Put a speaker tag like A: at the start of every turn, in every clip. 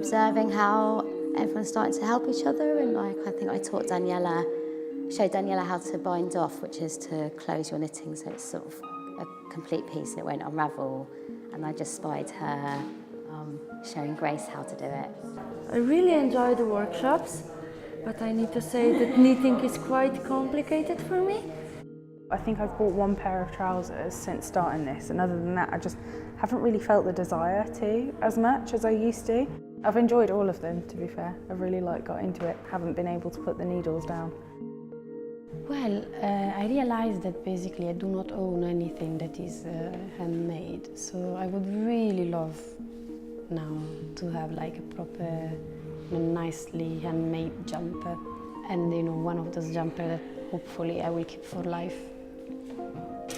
A: observing how everyone's starting to help each other, and I think I showed Daniela how to bind off, which is to close your knitting so it's sort of a complete piece and it won't unravel, and I just spied her showing Grace how to do it.
B: I really enjoy the workshops, but I need to say that knitting is quite complicated for me.
C: I think I've bought one pair of trousers since starting this, and other than that I just haven't really felt the desire to as much as I used to. I've enjoyed all of them, to be fair. I've really got into it, haven't been able to put the needles down.
D: Well, I realized that basically I do not own anything that is handmade, so I would really love now to have like a proper, nicely handmade jumper, and one of those jumpers that hopefully I will keep for life.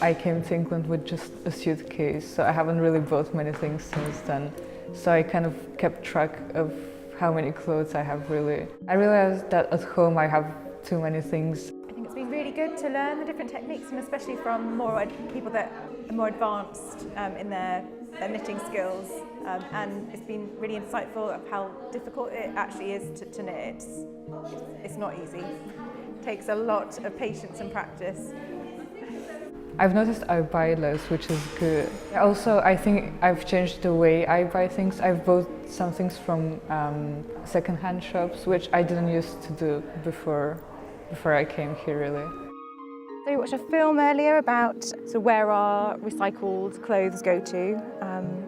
E: I came to England with just a suitcase, so I haven't really bought many things since then. So I kind of kept track of how many clothes I have really. I realized that at home I have too many things.
F: I think it's been really good to learn the different techniques, and especially from people that are more advanced in their knitting skills, and it's been really insightful of how difficult it actually is to knit. It's not easy. It takes a lot of patience and practice.
E: I've noticed I buy less, which is good. Also, I think I've changed the way I buy things. I've bought some things from second-hand shops, which I didn't used to do before I came here, really.
F: So we watched a film earlier about where our recycled clothes go to,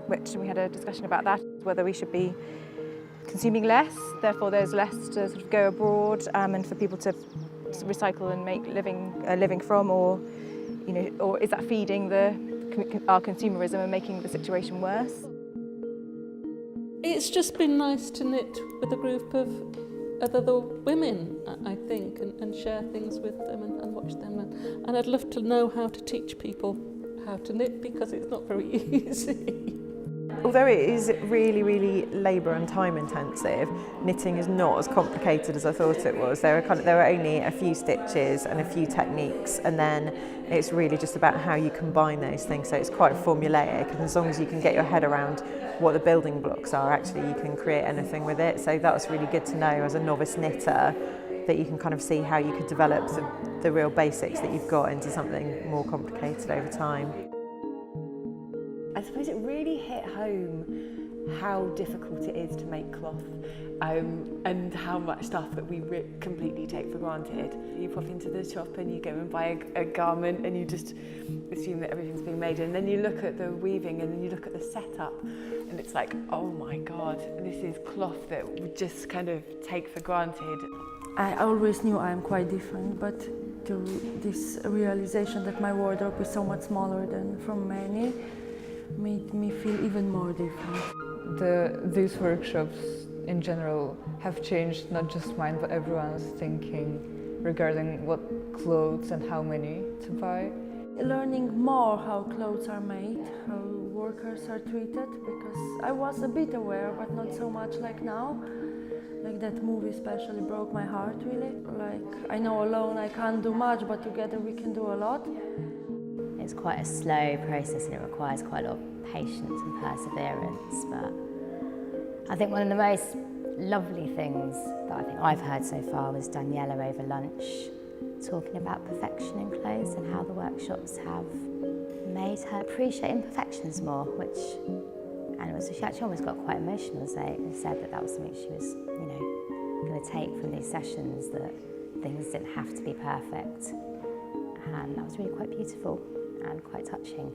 F: which we had a discussion about that, whether we should be consuming less, therefore there's less to sort of go abroad and for people to recycle and make a living from, or is that feeding our consumerism and making the situation worse?
G: It's just been nice to knit with a group of other women, I think, and share things with them and watch them. And I'd love to know how to teach people how to knit, because it's not very easy.
H: Although it is really, really labour and time intensive, knitting is not as complicated as I thought it was. There are only a few stitches and a few techniques, and then it's really just about how you combine those things. So it's quite formulaic, and as long as you can get your head around what the building blocks are, actually you can create anything with it. So that was really good to know as a novice knitter, that you can kind of see how you could develop the real basics that you've got into something more complicated over time.
I: I suppose it really hit home how difficult it is to make cloth, and how much stuff that we completely take for granted. You pop into the shop and you go and buy a garment and you just assume that everything's being made, and then you look at the weaving and then you look at the setup and it's like, oh my God, this is cloth that we just kind of take for granted.
B: I always knew I am quite different, but this realization that my wardrobe is so much smaller than from many made me feel even more different.
E: These workshops in general have changed not just mine but everyone's thinking regarding what clothes and how many to buy.
B: Learning more how clothes are made, how workers are treated, because I was a bit aware but not so much like now. Like that movie especially broke my heart, really. Like, I know alone I can't do much, but together we can do a lot.
A: It's quite a slow process and it requires quite a lot of patience and perseverance, but I think one of the most lovely things that I think I've heard so far was Daniela over lunch talking about perfection in clothes and how the workshops have made her appreciate imperfections more, and she actually almost got quite emotional as they said that was something she was going to take from these sessions, that things didn't have to be perfect, and that was really quite beautiful and quite touching.